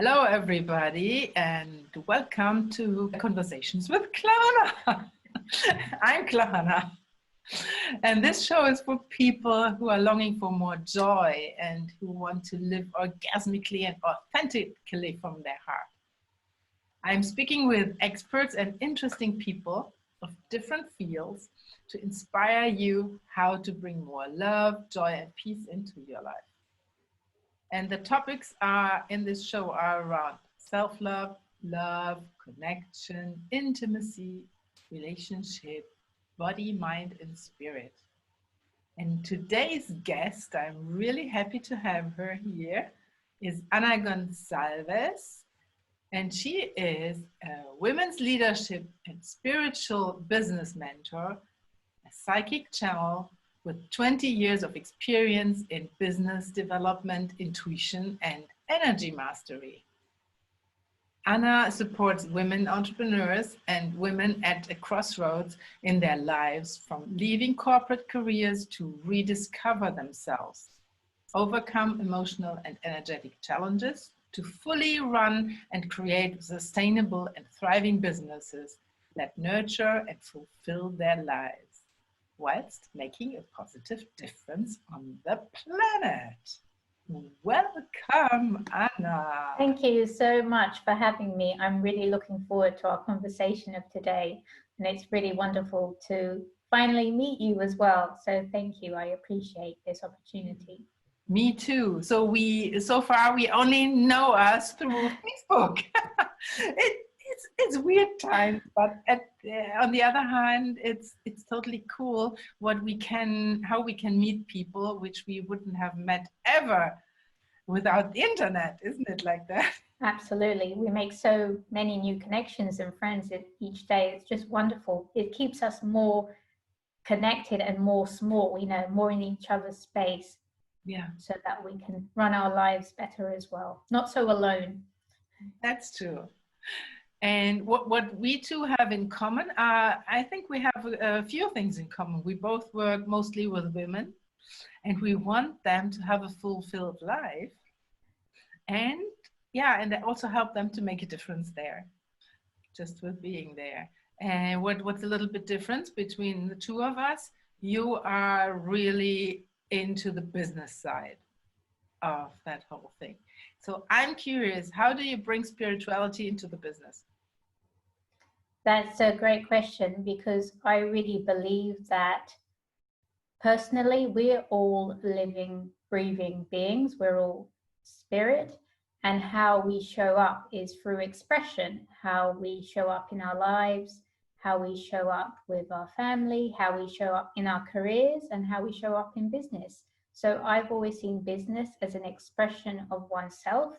Hello, everybody, and welcome to Conversations with Klarna. I'm Klarna, and this show is for people who are longing for more joy and who want to live orgasmically and authentically from their heart. I'm speaking with experts and interesting people of different fields to inspire you how to bring more love, joy, and peace into your life. And the topics in this show are around self-love, love, connection, intimacy, relationship, body, mind, and spirit. And today's guest, I'm really happy to have her here, is Ana Goncalves. And she is a women's leadership and spiritual business mentor, a psychic channel, with 20 years of experience in business development, intuition, and energy mastery. Ana supports women entrepreneurs and women at a crossroads in their lives, from leaving corporate careers to rediscover themselves, overcome emotional and energetic challenges, to fully run and create sustainable and thriving businesses that nurture and fulfill their lives, whilst making a positive difference on the planet. Welcome, Ana. Thank you so much for having me. I'm really looking forward to our conversation of today, and it's really wonderful to finally meet you as well. So thank you. I appreciate this opportunity. Me too. So far we only know us through Facebook. It's weird times, but on the other hand, it's totally cool how we can meet people which we wouldn't have met ever without the internet, isn't it like that? Absolutely. We make so many new connections and friends each day. It's just wonderful. It keeps us more connected and more small, more in each other's space. Yeah. So that we can run our lives better as well. Not so alone. That's true. And what we two have in common, I think we have a few things in common. We both work mostly with women, and we want them to have a fulfilled life. And and also help them to make a difference there, just with being there. And what's a little bit difference between the two of us? You are really into the business side of that whole thing. So I'm curious, how do you bring spirituality into the business? That's a great question, because I really believe that personally, we're all living, breathing beings. We're all spirit, and how we show up is through expression, how we show up in our lives, how we show up with our family, how we show up in our careers, and how we show up in business. So I've always seen business as an expression of oneself.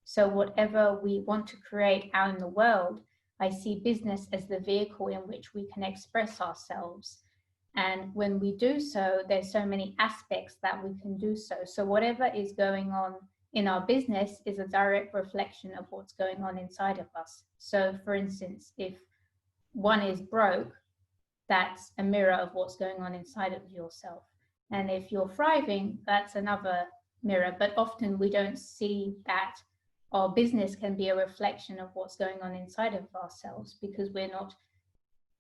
So whatever we want to create out in the world, I see business as the vehicle in which we can express ourselves. And when we do so, there's so many aspects that we can do so. So whatever is going on in our business is a direct reflection of what's going on inside of us. So for instance, if one is broke, that's a mirror of what's going on inside of yourself. And if you're thriving, that's another mirror. But often we don't see that our business can be a reflection of what's going on inside of ourselves, because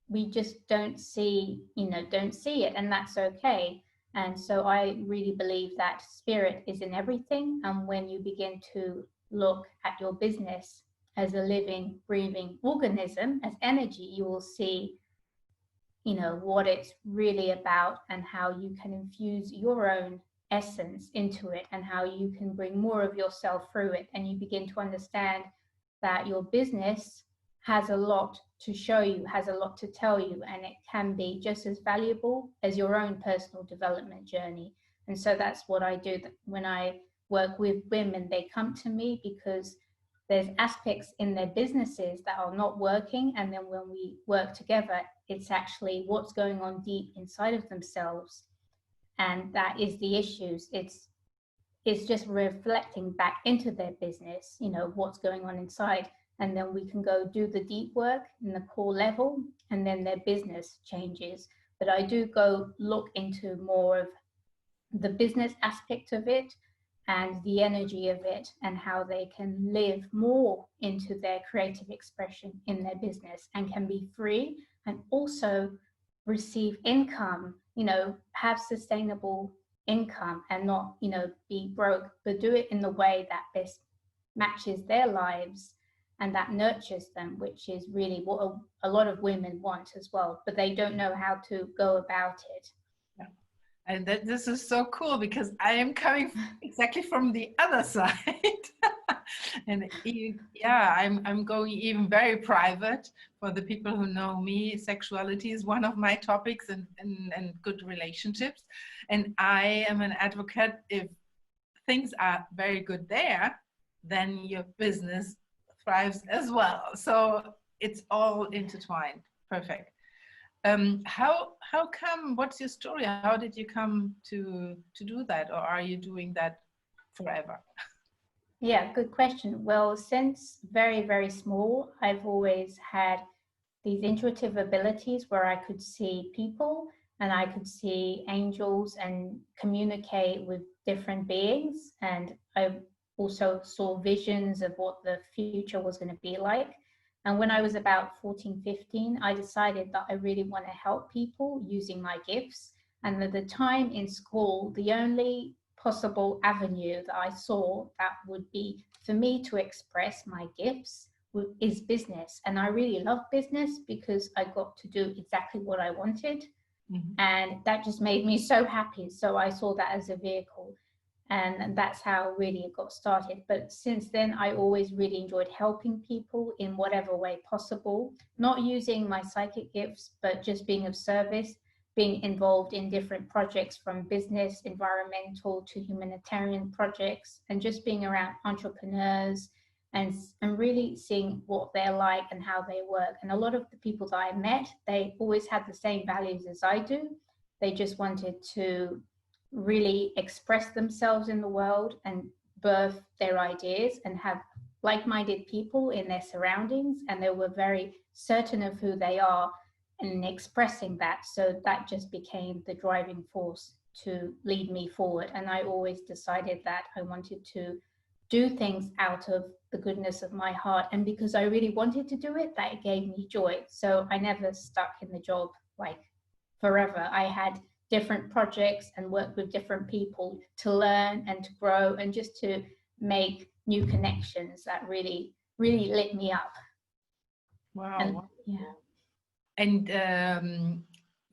we just don't see it, and that's okay. And so I really believe that spirit is in everything. And when you begin to look at your business as a living, breathing organism, as energy, you will see, what it's really about, and how you can infuse your own essence into it, and how you can bring more of yourself through it. And you begin to understand that your business has a lot to show you, has a lot to tell you, and it can be just as valuable as your own personal development journey. And so that's what I do when I work with women. They come to me because there's aspects in their businesses that are not working, and then when we work together, it's actually what's going on deep inside of themselves, and that is the issues. It's just reflecting back into their business, what's going on inside, and then we can go do the deep work in the core level, and then their business changes. But I do go look into more of the business aspect of it, and the energy of it, and how they can live more into their creative expression in their business and can be free and also receive income, have sustainable income and not, be broke, but do it in the way that best matches their lives and that nurtures them, which is really what a lot of women want as well, but they don't know how to go about it. Yeah. And this is so cool because I am coming exactly from the other side. And yeah, I'm going even very private. For the people who know me, sexuality is one of my topics, and good relationships. And I am an advocate. If things are very good there, then your business thrives as well. So it's all intertwined. Perfect. How come? What's your story? How did you come to do that, or are you doing that forever? Yeah, good question. Well, since very, very small, I've always had these intuitive abilities where I could see people and I could see angels and communicate with different beings. And I also saw visions of what the future was going to be like. And when I was about 14, 15, I decided that I really want to help people using my gifts. And at the time in school, the only possible avenue that I saw that would be for me to express my gifts is business. And I really love business because I got to do exactly what I wanted. Mm-hmm. And that just made me so happy. So I saw that as a vehicle. And that's how really it got started. But since then, I always really enjoyed helping people in whatever way possible, not using my psychic gifts, but just being of service, being involved in different projects from business, environmental to humanitarian projects, and just being around entrepreneurs and really seeing what they're like and how they work. And a lot of the people that I met, they always had the same values as I do. They just wanted to really express themselves in the world and birth their ideas and have like-minded people in their surroundings, and they were very certain of who they are and expressing that. So that just became the driving force to lead me forward. And I always decided that I wanted to do things out of the goodness of my heart, and because I really wanted to do it, that gave me joy. So I never stuck in the job like forever. I had different projects and worked with different people to learn and to grow and just to make new connections that really, really lit me up. Wow. And, yeah. And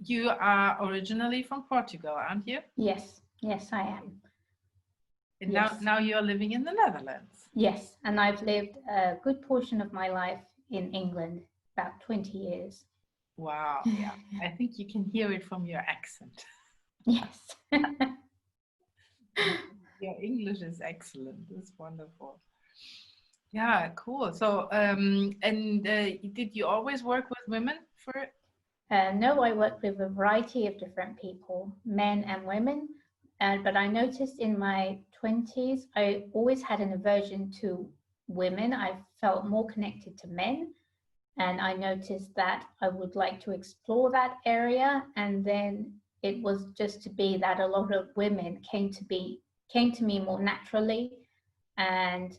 you are originally from Portugal, aren't you? Yes, I am. And yes. Now you're living in the Netherlands. Yes, and I've lived a good portion of my life in England, about 20 years. Wow, yeah. I think you can hear it from your accent. Yes. Your English is excellent. It's wonderful. Yeah, cool. So, did you always work with women for? No, I work with a variety of different people, men and women. But I noticed in my 20s, I always had an aversion to women. I felt more connected to men. And I noticed that I would like to explore that area. And then it was just to be that a lot of women came to me more naturally. And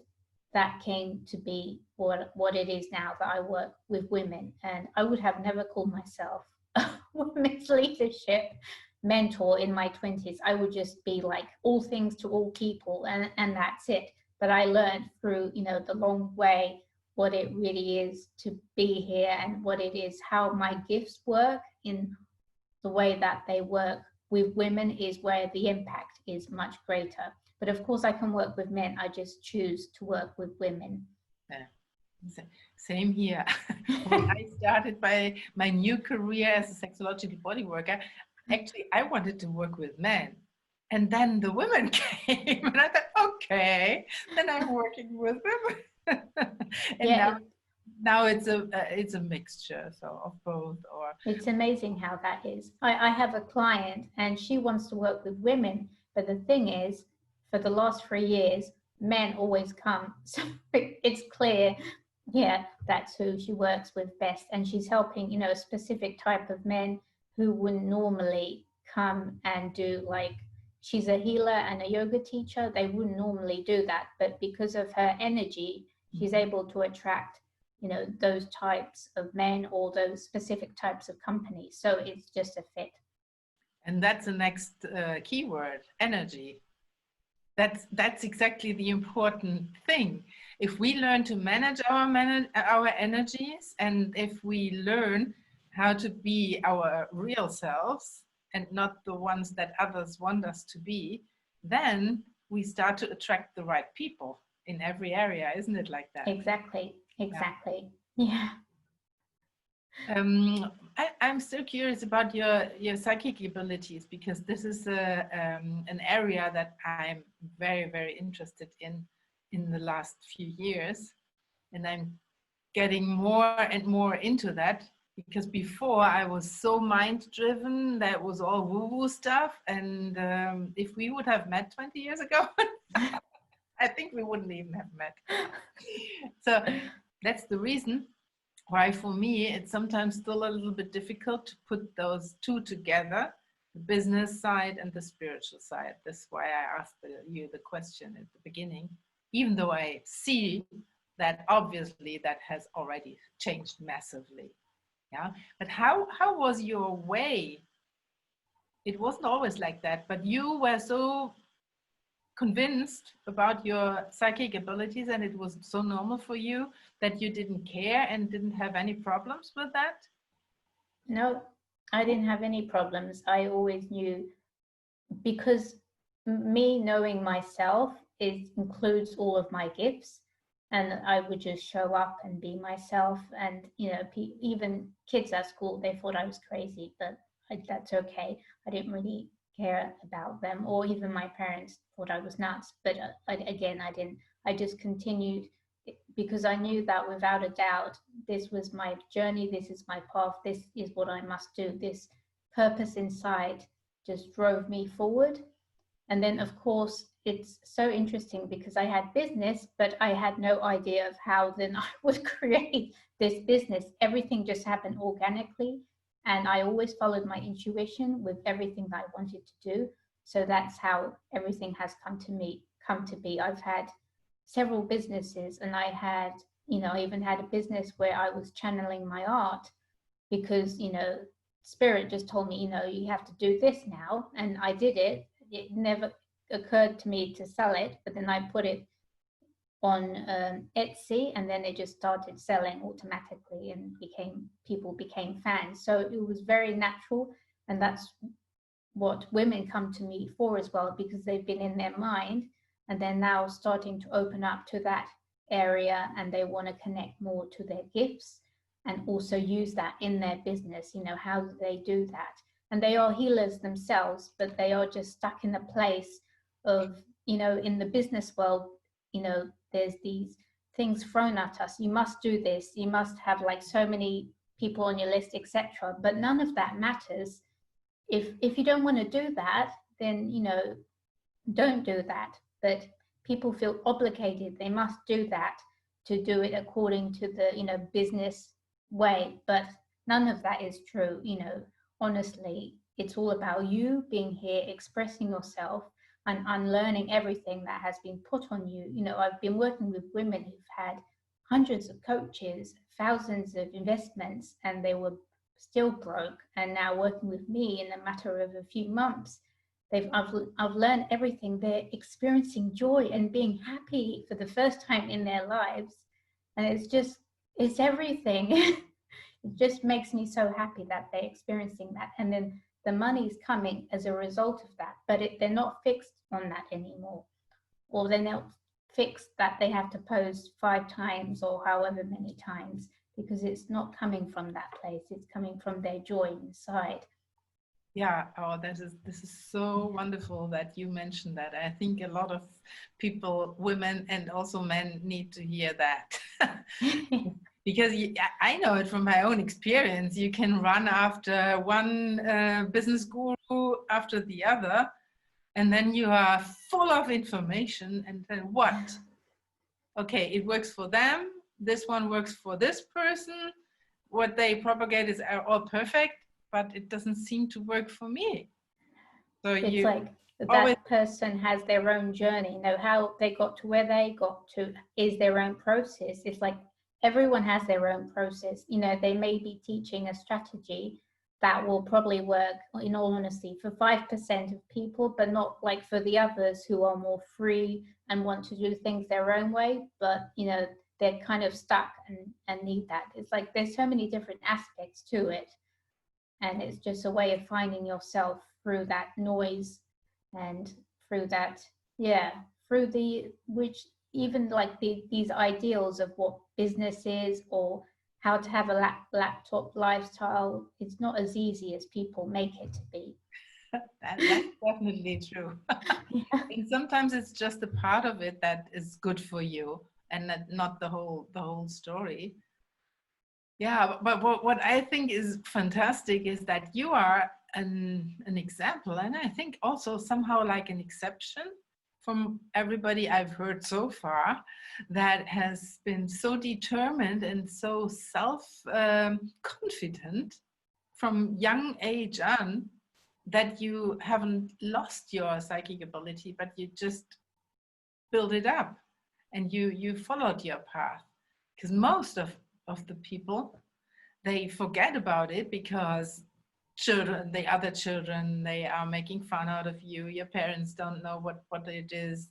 that came to be what it is now, that I work with women. And I would have never called myself a women's leadership mentor in my 20s. I would just be like all things to all people, and that's it. But I learned through, the long way what it really is to be here and what it is, how my gifts work in the way that they work with women is where the impact is much greater. But of course I can work with men. I just choose to work with women. Yeah. Same here. When I started my new career as a sexological body worker, actually I wanted to work with men. And then the women came and I thought, okay, then I'm working with women. And yeah, now it's a mixture, so of both. Or it's amazing how that is. I have a client and she wants to work with women, but the thing is, for the last 3 years, men always come. So it's clear, that's who she works with best. And she's helping, a specific type of men who wouldn't normally come and do like she's a healer and a yoga teacher, they wouldn't normally do that. But because of her energy, she's able to attract, you know, those types of men or those specific types of companies. So it's just a fit. And that's the next keyword, energy. That's exactly the important thing. If we learn to manage our energies, and if we learn how to be our real selves and not the ones that others want us to be, then we start to attract the right people in every area, isn't it like that? Exactly. Yeah. I'm still curious about your psychic abilities, because this is an area that I'm very interested in the last few years, and I'm getting more and more into that, because before I was so mind driven, that was all woo-woo stuff, and if we would have met 20 years ago, I think we wouldn't even have met. So that's the reason why for me it's sometimes still a little bit difficult to put those two together, the business side and the spiritual side. That's why I asked you the question at the beginning, even though I see that obviously that has already changed massively. Yeah, but how was your way? It wasn't always like that, but you were so convinced about your psychic abilities, and it was so normal for you that you didn't care and didn't have any problems with that? No, I didn't have any problems. I always knew, because me knowing myself, it includes all of my gifts, and I would just show up and be myself. And you know, even kids at school, they thought I was crazy, but that's okay. I didn't really care about them, or even my parents thought I was nuts. But again, I didn't. I just continued, because I knew that without a doubt, this was my journey, this is my path, this is what I must do. This purpose inside just drove me forward. And then, of course, it's so interesting because I had business, but I had no idea of how then I would create this business. Everything just happened organically. And I always followed my intuition with everything that I wanted to do. So that's how everything has come to be. I've had several businesses, and I had, you know, I even had a business where I was channeling my art, because, you know, spirit just told me, you know, you have to do this now. And I did it. It never occurred to me to sell it, but then I put it on Etsy, and then it just started selling automatically, and people became fans. So it was very natural, and that's what women come to me for as well, because they've been in their mind and they're now starting to open up to that area, and they want to connect more to their gifts and also use that in their business. You know, how do they do that? And they are healers themselves, but they are just stuck in a place of, you know, in the business world, you know, there's these things thrown at us. You must do this, you must have like so many people on your list, etc. But none of that matters. If you don't want to do that, then, you know, don't do that. But people feel obligated, they must do that to do it according to the, you know, business way. But none of that is true. You know, honestly, it's all about you being here, expressing yourself, and unlearning everything that has been put on you. You know, I've been working with women who've had hundreds of coaches, thousands of investments, and they were still broke, and now working with me in a matter of a few months, I've learned everything. They're experiencing joy and being happy for the first time in their lives, and it's everything. It just makes me so happy that they're experiencing that, and then the money's coming as a result of that. But they're not fixed on that anymore, or they're not fixed that they have to post 5 times or however many times, because it's not coming from that place. It's coming from their joy inside. Yeah, oh, this is so wonderful that you mentioned that. I think a lot of people, women and also men, need to hear that. Because I know it from my own experience. You can run after one business guru after the other, and then you are full of information, and then what? Okay, it works for them. This one works for this person. What they propagate is all perfect, but it doesn't seem to work for me. So it's like always, that person has their own journey. You know, how they got to where they got to is their own process. It's like everyone has their own process. You know, they may be teaching a strategy that will probably work, in all honesty, for 5% of people, but not like for the others who are more free and want to do things their own way. But, you know, they're kind of stuck and need that. It's like there's so many different aspects to it. And it's just a way of finding yourself through that noise and through that, yeah, through the, which even like these ideals of what business is or how to have a laptop lifestyle, it's not as easy as people make it to be. that's definitely true. Yeah. And sometimes it's just a part of it that is good for you and not the whole story. Yeah, but what I think is fantastic is that you are an example, and I think also somehow like an exception from everybody I've heard so far, that has been so determined and so self-confident from young age on, that you haven't lost your psychic ability, but you just build it up and you followed your path. Because most of the people, they forget about it because the other children, they are making fun out of you. Your parents don't know what it is.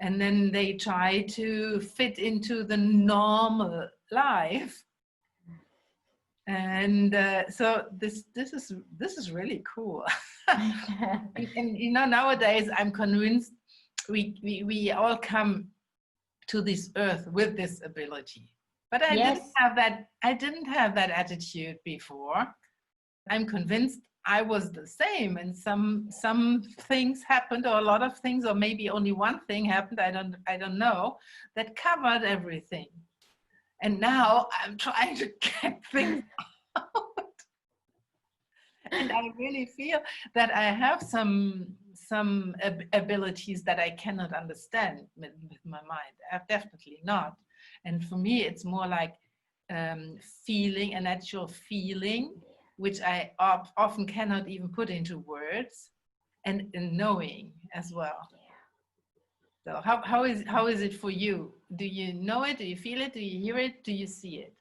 And then they try to fit into the normal life. And so this is really cool. And you know, nowadays I'm convinced we all come to this earth with this ability. But I didn't have that attitude before. I'm convinced I was the same, and some things happened, or a lot of things, or maybe only one thing happened, I don't know, that covered everything. And now I'm trying to get things out. And I really feel that I have some abilities that I cannot understand with my mind. Definitely not. And for me, it's more like feeling, a natural feeling, which I often cannot even put into words, and knowing as well. So how is it for you? Do you know it? Do you feel it? Do you hear it? Do you see it?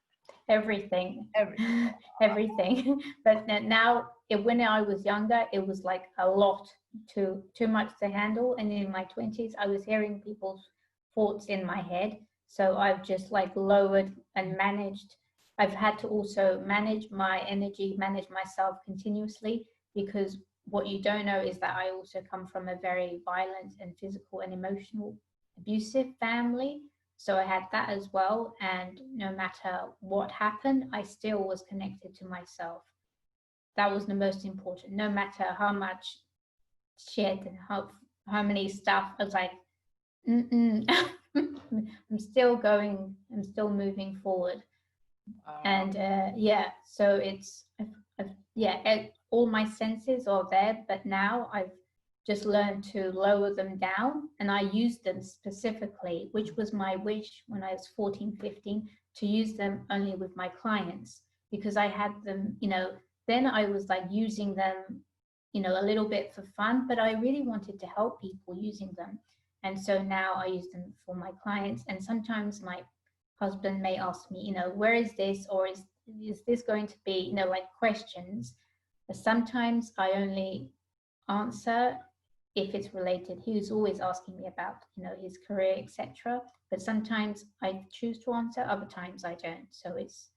Everything. Everything. Everything. But now, when I was younger, it was like a lot, too much to handle. And in my 20s, I was hearing people's thoughts in my head. So I've just like lowered and managed. I've had to also manage my energy, manage myself continuously, because what you don't know is that I also come from a very violent and physical and emotional abusive family. So I had that as well. And no matter what happened, I still was connected to myself. That was the most important. No matter how much shit and how many stuff, I was like, I'm still going, I'm still moving forward. And yeah, so it's, all my senses are there, but now I've just learned to lower them down, and I used them specifically, which was my wish when I was 14, 15, to use them only with my clients, because I had them, you know, then I was like using them, you know, a little bit for fun, but I really wanted to help people using them. And so now I use them for my clients. And sometimes my husband may ask me, you know, where is this, or is this going to be, you know, like questions. But sometimes I only answer if it's related. He was always asking me about, you know, his career, etc. But sometimes I choose to answer, other times I don't. So it's,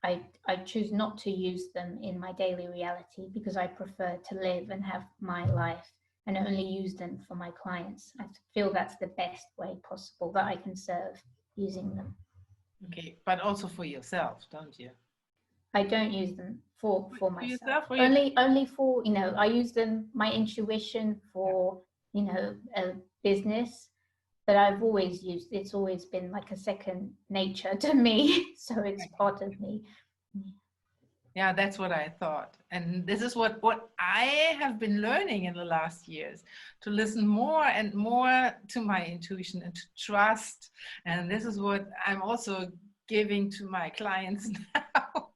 I choose not to use them in my daily reality, because I prefer to live and have my life and only use them for my clients. I feel that's the best way possible that I can serve using them. Okay, but also for yourself, don't you? I don't use them for myself. Yourself, Only for, you know, I use them, my intuition, for, you know, a business. But I've always used, it's always been like a second nature to me. So it's part of me. Yeah, that's what I thought. And this is what I have been learning in the last years, to listen more and more to my intuition and to trust. And this is what I'm also giving to my clients now.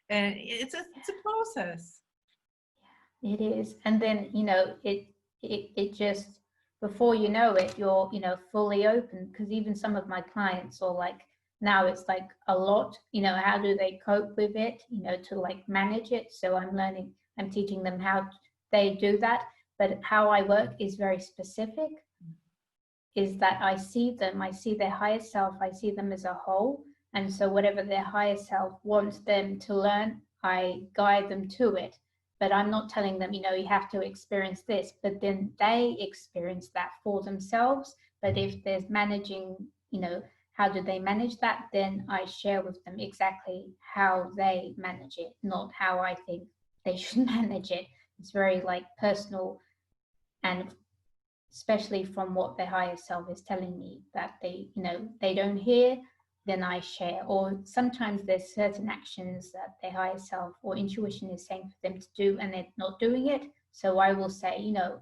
And it's a process. It is. And then, you know, it just, before you know it, you're, you know, fully open. Because even some of my clients are like, now it's like a lot, you know, how do they cope with it, you know, to like manage it. So I'm teaching them how they do that. But how I work is very specific, is that I see their higher self, I see them as a whole. And so whatever their higher self wants them to learn, I guide them to it. But I'm not telling them, you know, you have to experience this, but then they experience that for themselves. But if there's managing, you know, how do they manage that? Then I share with them exactly how they manage it, not how I think they should manage it. It's very like personal, and especially from what their higher self is telling me that they, you know, they don't hear, then I share. Or sometimes there's certain actions that their higher self or intuition is saying for them to do and they're not doing it. So I will say, you know,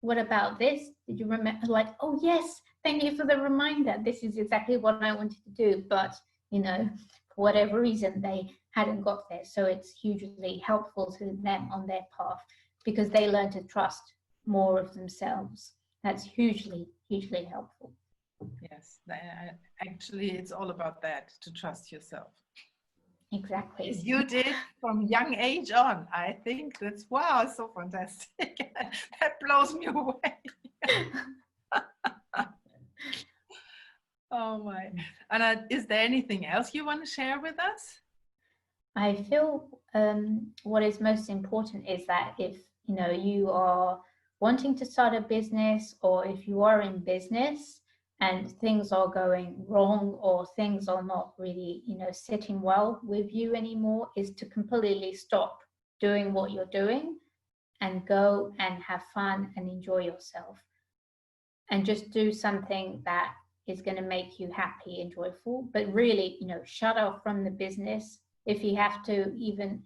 what about this? Did you remember? Like, oh yes, thank you for the reminder. This is exactly what I wanted to do. But, you know, for whatever reason, they hadn't got there. So it's hugely helpful to them on their path, because they learn to trust more of themselves. That's hugely, hugely helpful. Yes, actually, it's all about that, to trust yourself. Exactly. As you did from young age on. I think that's, wow, so fantastic. That blows me away. Oh my. And is there anything else you want to share with us? I feel what is most important is that if, you know, you are wanting to start a business, or if you are in business and things are going wrong, or things are not really, you know, sitting well with you anymore, is to completely stop doing what you're doing and go and have fun and enjoy yourself, and just do something that is going to make you happy and joyful. But really, you know, shut off from the business if you have to, even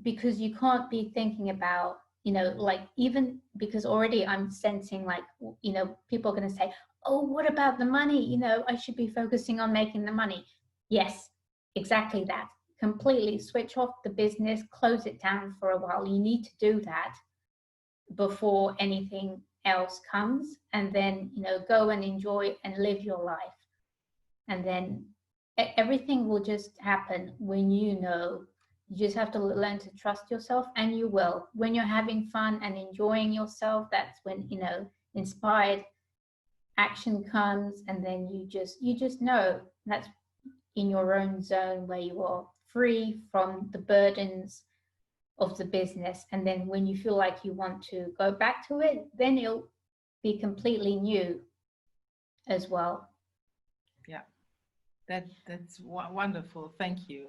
because you can't be thinking about, you know, like, even because already I'm sensing like, you know, people are going to say, oh, what about the money? You know, I should be focusing on making the money. Yes, exactly that. Completely switch off the business, close it down for a while. You need to do that before anything else comes, and then, you know, go and enjoy and live your life. And then everything will just happen when you know. You just have to learn to trust yourself, and you will. When you're having fun and enjoying yourself, that's when, you know, inspired action comes, and then you just know that's in your own zone where you are free from the burdens of the business. And then when you feel like you want to go back to it, then it'll be completely new as well. Yeah, that's wonderful. Thank you.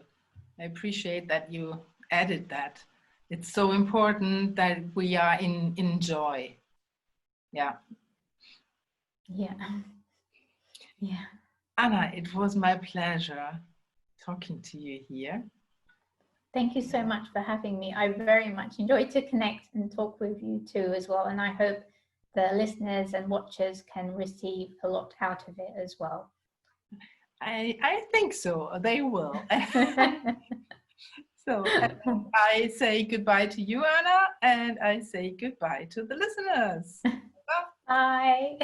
I appreciate that you added that. It's so important that we are in joy. Yeah. Yeah. Yeah. Anna, it was my pleasure talking to you here. Thank you so much for having me. I very much enjoyed to connect and talk with you too as well. And I hope the listeners and watchers can receive a lot out of it as well. I think so. They will. So I say goodbye to you, Anna, and I say goodbye to the listeners. Bye.